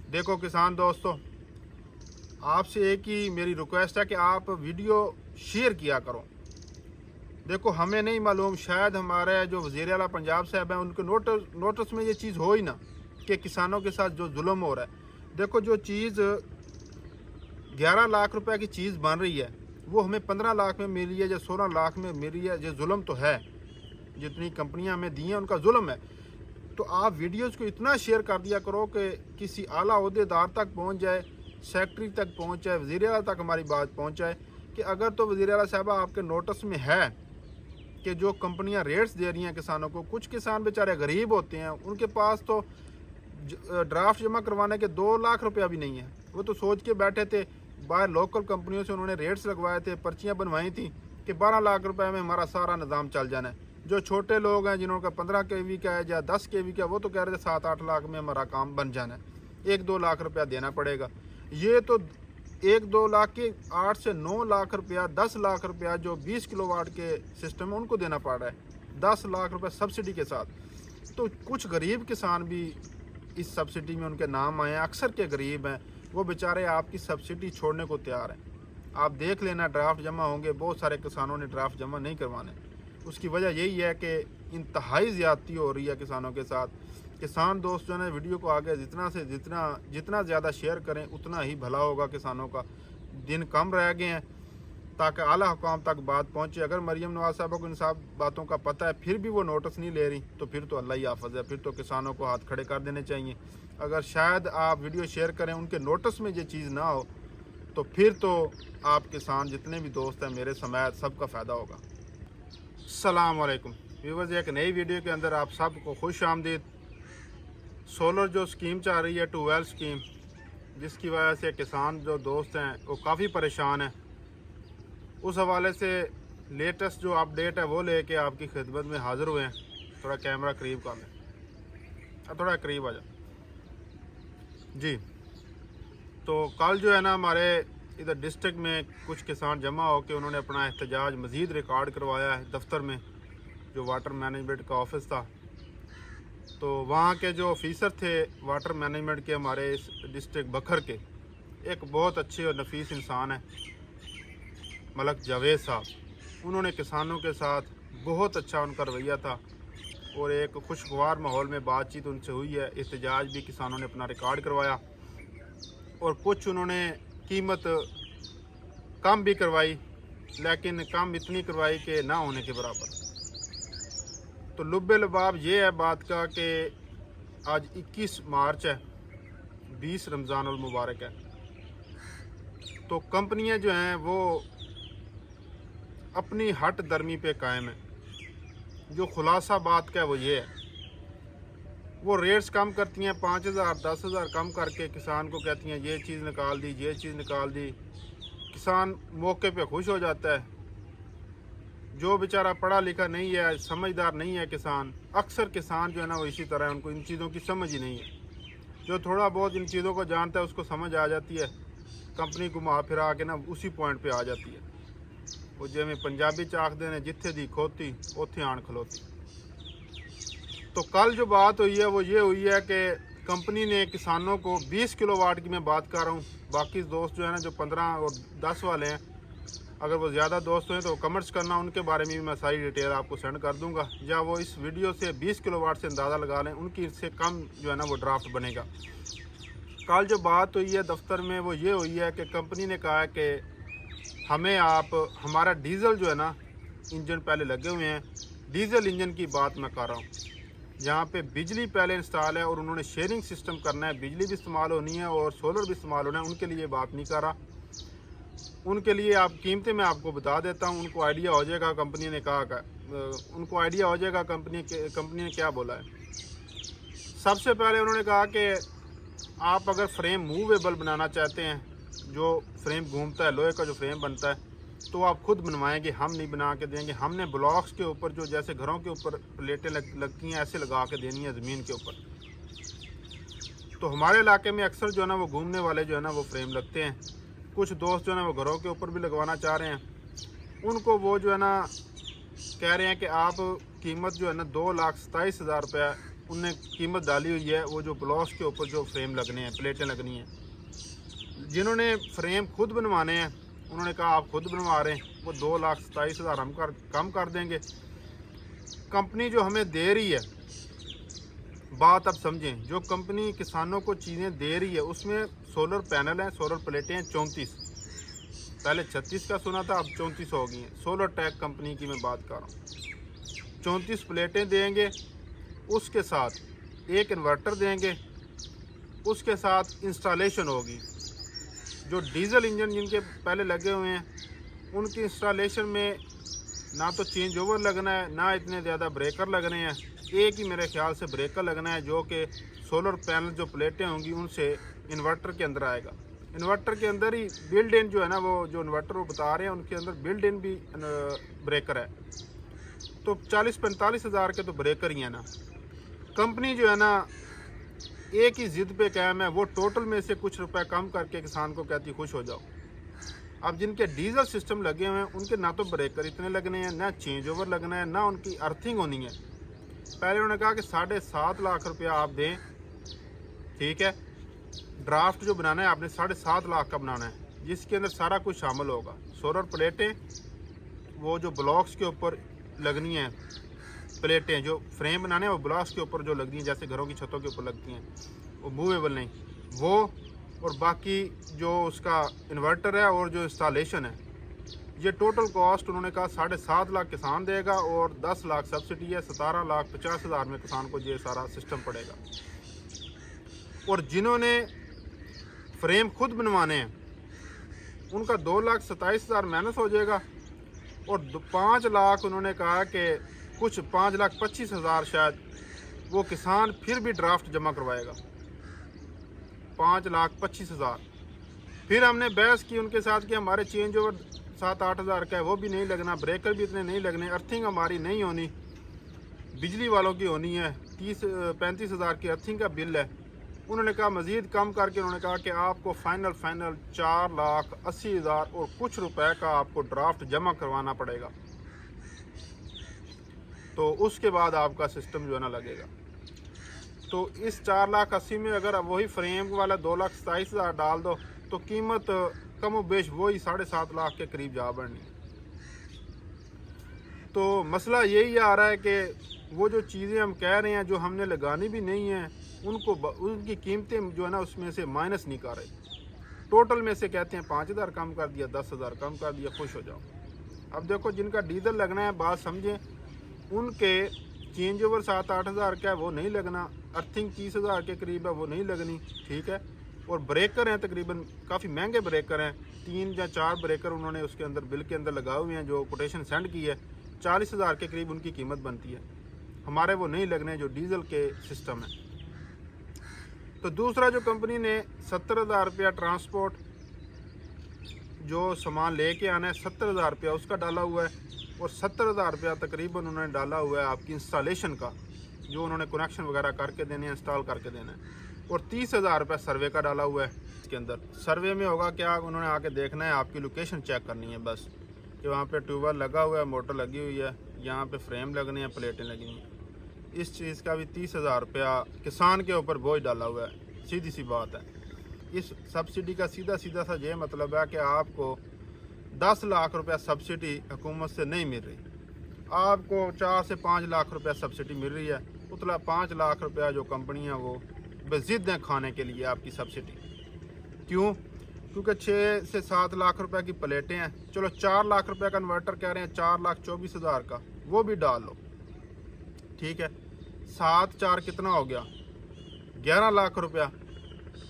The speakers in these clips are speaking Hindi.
देखो किसान दोस्तों, आपसे एक ही मेरी रिक्वेस्ट है कि आप वीडियो शेयर किया करो। देखो हमें नहीं मालूम, शायद हमारे जो वज़ीर आला पंजाब साहब हैं उनके नोटिस में ये चीज़ हो ही ना कि किसानों के साथ जो जुल्म हो रहा है। देखो जो चीज़ 11 लाख रुपए की चीज़ बन रही है वो हमें 15 लाख में मिली है या 16 लाख में मिली है, ये जुल्म तो है। जितनी कंपनियां हमें दी हैं उनका जुल्म है। तो आप वीडियोज़ को इतना शेयर कर दिया करो कि किसी आला ओहदेदार तक पहुंच जाए, सेक्रेटरी तक पहुंच जाए, वज़ीर आला तक हमारी बात पहुंच जाए कि अगर तो वज़ीर आला साहब आपके नोटिस में है कि जो कंपनियां रेट्स दे रही हैं किसानों को, कुछ किसान बेचारे गरीब होते हैं, उनके पास तो ड्राफ्ट जमा करवाने के 2 लाख रुपया भी नहीं है। वो तो सोच के बैठे थे, बाहर लोकल कंपनियों से उन्होंने रेट्स लगवाए थे, पर्चियाँ बनवाई थी कि 12 लाख रुपए में हमारा सारा निज़ाम चल जाना है। जो छोटे लोग हैं जिन्होंने 15 केवी का है या 10 केवी का, वो तो कह रहे थे 7-8 लाख में हमारा काम बन जाना है, 1-2 लाख रुपया देना पड़ेगा। ये तो 1-2 लाख के 8 से 9 लाख रुपया, 10 लाख रुपया जो 20 किलोवाट के सिस्टम है उनको देना पड़ रहा है, 10 लाख रुपये सब्सिडी के साथ। तो कुछ गरीब किसान भी इस सब्सिडी में उनके नाम आए हैं, अक्सर के गरीब हैं, वो बेचारे आपकी सब्सिडी छोड़ने को तैयार हैं। आप देख लेना, ड्राफ्ट जमा होंगे, बहुत सारे किसानों ने ड्राफ्ट जमा नहीं करवाने। उसकी वजह यही है कि इंतहाई ज़्यादती हो रही है किसानों के साथ। किसान दोस्त जो है वीडियो को आगे जितना ज़्यादा शेयर करें उतना ही भला होगा। किसानों का दिन कम रह गए हैं ताकि आला हुकाम तक बात पहुँचे। अगर मरीम नवाज साहब को इन सब बातों का पता है फिर भी वो नोटिस नहीं ले रही तो फिर तो अल्लाह ही हाफ़िज़ है, फिर तो किसानों को हाथ खड़े कर देने चाहिए। अगर शायद आप वीडियो शेयर करें उनके नोटिस में ये चीज़ ना हो तो फिर तो आप किसान जितने भी दोस्त हैं मेरे समेत सबका फ़ायदा होगा। अस्सलाम वालेकुम व्यूअर्स, एक नई वीडियो के अंदर आप सबको खुश आमदीद। सोलर जो स्कीम चल रही है 12 स्कीम, जिसकी वजह से किसान जो दोस्त हैं वो काफ़ी परेशान हैं, उस हवाले से लेटेस्ट जो अपडेट है वो लेके आपकी खिदमत में हाज़िर हुए हैं। थोड़ा कैमरा करीब कर लें, थोड़ा करीब आ जाए जी। तो कल जो है ना हमारे इधर डिस्ट्रिक्ट में कुछ किसान जमा होकर उन्होंने अपना एहतजाज मज़ीद रिकॉर्ड करवाया है दफ्तर में, जो वाटर मैनेजमेंट का ऑफिस था। तो वहाँ के जो ऑफिसर थे वाटर मैनेजमेंट के हमारे इस डिस्ट्रिक्ट बखर के, एक बहुत अच्छे और नफीस इंसान है मलक जावेद साहब, उन्होंने किसानों के साथ बहुत अच्छा उनका रवैया था और एक खुशगवार माहौल में बातचीत उनसे हुई है। एहतजाज भी किसानों ने अपना रिकॉर्ड करवाया और कुछ उन्होंने कीमत कम भी करवाई, लेकिन कम इतनी करवाई कि ना होने के बराबर। तो लुब्बे लबाब ये है बात का कि आज 21 मार्च है, 20 रमज़ानुल मुबारक है। तो कंपनियां जो हैं वो अपनी हट दर्मी पे कायम है। जो खुलासा बात का है वो ये है, वो रेट्स कम करती हैं, 5,000 10,000 कम करके किसान को कहती हैं ये चीज़ निकाल दी, ये चीज़ निकाल दी। किसान मौके पे खुश हो जाता है। जो बेचारा पढ़ा लिखा नहीं है, समझदार नहीं है किसान, अक्सर किसान जो है ना वो इसी तरह है, उनको इन चीज़ों की समझ ही नहीं है। जो थोड़ा बहुत इन चीज़ों को जानता है उसको समझ आ जाती है, कंपनी घुमा फिरा के ना उसी पॉइंट पे आ जाती है। वो जिमें पंजाबी च आखते हैं जिथे दी खोती उत्थे आन खलोती। तो कल जो बात हुई है वो ये हुई है कि कंपनी ने किसानों को 20 किलोवाट की मैं बात कर रहा हूँ, बाकी दोस्त जो है ना जो 15 और 10 वाले हैं, अगर वो ज़्यादा दोस्त हैं तो कमेंट्स करना, उनके बारे में भी मैं सारी डिटेल आपको सेंड कर दूंगा, या वो इस वीडियो से 20 किलोवाट से अंदाज़ा लगा लें, उनकी इससे कम जो है ना वो ड्राफ्ट बनेगा। कल जो बात हुई है दफ्तर में वो ये हुई है कि कंपनी ने कहा है कि हमें आप हमारा डीज़ल जो है ना, इंजन पहले लगे हुए हैं, डीज़ल इंजन की बात मैं कर रहा हूँ, जहाँ पे बिजली पहले इंस्टॉल है और उन्होंने शेयरिंग सिस्टम करना है, बिजली भी इस्तेमाल होनी है और सोलर भी इस्तेमाल होना है, उनके लिए बात नहीं कर रहा। उनके लिए आप कीमतें मैं आपको बता देता हूँ, उनको आइडिया हो जाएगा कंपनी ने कहा उनको आइडिया हो जाएगा कंपनी ने क्या बोला है। सबसे पहले उन्होंने कहा कि आप अगर फ्रेम मूवेबल बनाना चाहते हैं, जो फ्रेम घूमता है, लोहे का जो फ्रेम बनता है, तो आप खुद बनवाएंगे, हम नहीं बना के देंगे। हमने ब्लॉक्स के ऊपर जो जैसे घरों के ऊपर प्लेटें लगती हैं ऐसे लगा के देनी है ज़मीन के ऊपर। तो हमारे इलाके में अक्सर जो है ना वो घूमने वाले जो है ना वो फ्रेम लगते हैं। कुछ दोस्त जो है ना वो घरों के ऊपर भी लगवाना चाह रहे हैं। उनको वो जो है ना कह रहे हैं कि आप कीमत जो है ना 2,27,000 रुपया उनने कीमत डाली हुई है वो जो ब्लॉक्स के ऊपर जो फ्रेम लगने हैं, प्लेटें लगनी हैं। जिन्होंने फ्रेम खुद बनवाने हैं उन्होंने कहा आप खुद बनवा रहे हैं, वो 2,27,000 हम कम कर देंगे। कंपनी जो हमें दे रही है, बात अब समझें, जो कंपनी किसानों को चीज़ें दे रही है उसमें सोलर पैनल हैं, सोलर प्लेटें हैं 34, पहले 36 का सुना था, अब 34 हो गई हैं। सोलर टेक कंपनी की मैं बात कर रहा हूँ। 34 प्लेटें देंगे, उसके साथ एक इन्वर्टर देंगे, उसके साथ इंस्टॉलेशन होगी। जो डीजल इंजन जिनके पहले लगे हुए हैं उनकी इंस्टॉलेशन में ना तो चेंज ओवर लगना है, ना इतने ज़्यादा ब्रेकर लगने हैं। एक ही मेरे ख्याल से ब्रेकर लगना है जो कि सोलर पैनल जो प्लेटें होंगी उनसे इन्वर्टर के अंदर आएगा। इन्वर्टर के अंदर ही बिल्ड इन जो है ना, वो जो इन्वर्टर वो बता रहे हैं उनके अंदर बिल्ड इन भी ब्रेकर है। तो 40-45 हज़ार के तो ब्रेकर ही है ना। कंपनी जो है ना एक ही ज़िद पे कायम है, वो टोटल में से कुछ रुपए कम करके किसान को कहती खुश हो जाओ। अब जिनके डीजल सिस्टम लगे हुए हैं उनके ना तो ब्रेकर इतने लगने हैं, ना चेंज ओवर लगना है, ना उनकी अर्थिंग होनी है। पहले उन्होंने कहा कि 7.5 लाख रुपया आप दें, ठीक है। ड्राफ्ट जो बनाना है आपने 7.5 लाख का बनाना है, जिसके अंदर सारा कुछ शामिल होगा। सोलर प्लेटें, वो जो ब्लॉक्स के ऊपर लगनी है प्लेटें, जो फ्रेम बनाने हैं वो ब्लॉक्स के ऊपर जो लगती हैं, जैसे घरों की छतों के ऊपर लगती हैं, वो मूवेबल नहीं, वो और बाकी जो उसका इन्वर्टर है और जो इंस्टॉलेशन है, ये टोटल कॉस्ट उन्होंने कहा 7.5 लाख किसान देगा और 10 लाख सब्सिडी है। 17,50,000 में किसान को ये सारा सिस्टम पड़ेगा। और जिन्होंने फ्रेम खुद बनवाने हैं उनका 2,27,000 माइनस हो जाएगा और 5 लाख उन्होंने कहा कि कुछ 5,25,000 शायद वो किसान फिर भी ड्राफ्ट जमा करवाएगा। 5,25,000। फिर हमने बहस की उनके साथ कि हमारे चेंज ओवर 7-8 हज़ार का है, वो भी नहीं लगना, ब्रेकर भी इतने नहीं लगने, अर्थिंग हमारी नहीं होनी, बिजली वालों की होनी है। 30-35 हज़ार की अर्थिंग का बिल है। उन्होंने कहा मज़ीद कम करके उन्होंने कहा कि आपको फाइनल 4,80,000 और कुछ रुपए का आपको ड्राफ्ट जमा करवाना पड़ेगा, तो उसके बाद आपका सिस्टम जो है ना लगेगा। तो इस 4,80,000 में अगर वही फ्रेम वाला 2,27,000 डाल दो तो कीमत कम बेश वही 7.5 लाख के करीब जा बढ़नी। तो मसला यही आ रहा है कि वो जो चीज़ें हम कह रहे हैं जो हमने लगानी भी नहीं है, उनको उनकी कीमतें जो है ना उसमें से माइनस नहीं कर रहे। टोटल में से कहते हैं 5,000 कम कर दिया, 10,000 कम कर दिया, खुश हो जाओ। अब देखो जिनका डीजल लगना है, बात समझें, उनके चेंज ओवर 7-8 हज़ार का है वो नहीं लगना, अर्थिंग 30,000 के करीब है वो नहीं लगनी, ठीक है। और ब्रेकर हैं तकरीबन काफ़ी महंगे ब्रेकर हैं, 3 या 4 ब्रेकर उन्होंने उसके अंदर बिल के अंदर लगाए हुए हैं, जो कोटेशन सेंड की है 40,000 के करीब उनकी कीमत बनती है। हमारे वो नहीं लगने जो डीजल के सिस्टम है। तो दूसरा जो कंपनी ने 70,000 रुपया ट्रांसपोर्ट जो सामान लेके आना है 70,000 रुपया उसका डाला हुआ है, और 70,000 रुपया तकरीबन उन्होंने डाला हुआ है आपकी इंस्टॉलेशन का, जो उन्होंने कनेक्शन वगैरह करके देने हैं, इंस्टॉल करके देना है, और 30,000 रुपया सर्वे का डाला हुआ है। इसके अंदर सर्वे में होगा क्या, उन्होंने आके देखना है, आपकी लोकेशन चेक करनी है बस, कि वहाँ पे ट्यूबवेल लगा हुआ है, मोटर लगी हुई है, यहाँ पे फ्रेम लगने हैं, प्लेटें लगी हैं। इस चीज़ का भी 30,000 रुपया किसान के ऊपर बोझ डाला हुआ है। सीधी सी बात है। इस सब्सिडी का सीधा सीधा सा ये मतलब है कि आपको 10 लाख रुपया सब्सिडी हुकूमत से नहीं मिल रही, आपको 4 से 5 लाख रुपया सब्सिडी मिल रही है। उतला 5 लाख रुपया जो कंपनियां वो बेजिद हैं खाने के लिए आपकी सब्सिडी। क्यों? क्योंकि 6 से 7 लाख रुपए की प्लेटें हैं, चलो 4 लाख रुपए का इन्वर्टर कह रहे हैं, 4,24,000 का वो भी डाल लो, ठीक है। 7-4 कितना हो गया, 11 लाख रुपया।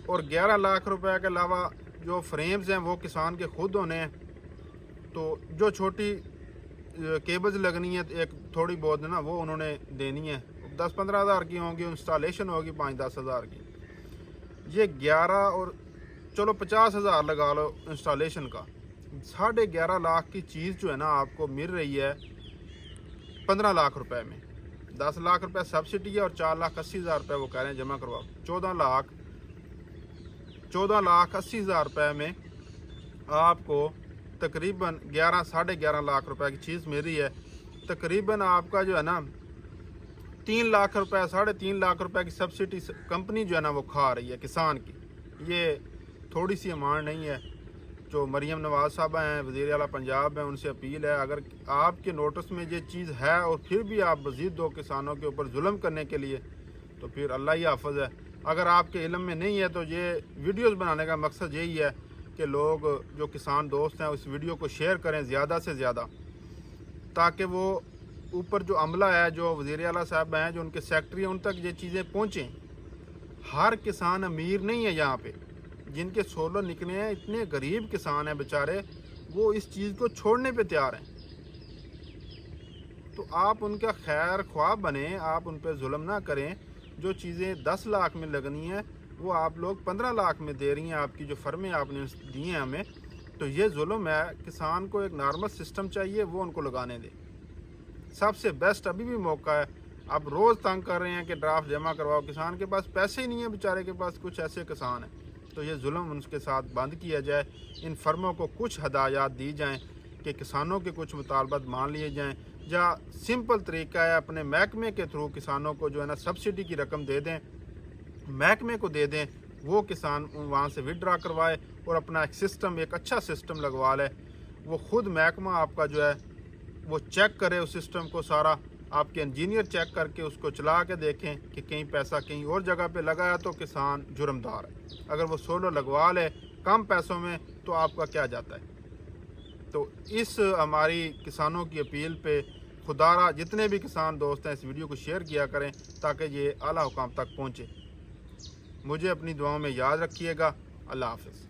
और 11 लाख रुपए के अलावा जो फ्रेम्स हैं वो किसान के खुद होने हैं, तो जो छोटी केबल्स लगनी है एक थोड़ी बहुत ना, वो उन्होंने देनी है, 10-15 हज़ार की होंगी, इंस्टॉलेशन होगी 5-10 हज़ार की। ये 11 और चलो 50 हज़ार लगा लो इंस्टॉलेशन का, 11.5 लाख की चीज़ जो है ना आपको मिल रही है 15 लाख रुपए में। 10 लाख रुपए सब्सिडी है और 4,80,000 रुपये वो कह रहे हैं जमा करवाओ। 14,80,000 रुपये में आपको तकरीबन 11 साढ़े 11 लाख रुपए की चीज़ मिल रही है। तकरीबन आपका जो है ना 3 लाख रुपए 3.5 लाख रुपए की सब्सिडी कंपनी जो है ना वो खा रही है किसान की। ये थोड़ी सी अमाउंट नहीं है। जो मरियम नवाज साहबा हैं, वज़ीर आला पंजाब हैं, उनसे अपील है, अगर आपके नोटिस में ये चीज़ है और फिर भी आप मज़ीद 2 किसानों के ऊपर जुल्म करने के लिए, तो फिर अल्लाह ही हाफ़िज़ है। अगर आपके इल्म में नहीं है तो ये वीडियोस बनाने का मकसद यही है कि लोग जो किसान दोस्त हैं उस वीडियो को शेयर करें ज़्यादा से ज़्यादा, ताकि वो ऊपर जो अमला है, जो वज़ीर आला साहब हैं, जो उनके सेक्रेटरी हैं, उन तक ये चीज़ें पहुँचें। हर किसान अमीर नहीं है। यहाँ पे जिनके सोलर निकले हैं, इतने गरीब किसान हैं बेचारे, वो इस चीज़ को छोड़ने पे तैयार हैं। तो आप उनका खैर ख्वाह बने, आप उन पर जुल्म ना करें। जो चीज़ें 10 लाख में लगनी है वो आप लोग 15 लाख में दे रही हैं। आपकी जो फर्में आपने दी हैं हमें, तो ये जुल्म है। किसान को एक नॉर्मल सिस्टम चाहिए, वो उनको लगाने दें। सबसे बेस्ट अभी भी मौका है। आप रोज़ तंग कर रहे हैं कि ड्राफ्ट जमा करवाओ, किसान के पास पैसे ही नहीं है बेचारे के पास। कुछ ऐसे किसान हैं, तो ये जुल्म उनके साथ बंद किया जाए। इन फर्मों को कुछ हदायत दी जाएं कि किसानों के कुछ मुतालबात मान लिए जाएं, या सिंपल तरीका है अपने महकमे के थ्रू किसानों को जो है ना सब्सिडी की रकम दे दें, महकमे को दे दें, वो किसान वहाँ से विड्रा करवाए और अपना एक सिस्टम, एक अच्छा सिस्टम लगवा ले। वो खुद महकमा आपका जो है वो चेक करे उस सिस्टम को सारा, आपके इंजीनियर चेक करके उसको चला के देखें कि कहीं पैसा कहीं और जगह पे लगाया तो किसान जुर्मदार है। अगर वो सोलर लगवा ले कम पैसों में तो आपका क्या जाता है। तो इस हमारी किसानों की अपील पे खुदारा जितने भी किसान दोस्त हैं इस वीडियो को शेयर किया करें, ताकि ये आला हुकाम तक पहुँचे। मुझे अपनी दुआओं में याद रखिएगा। अल्लाह हाफ़िज़।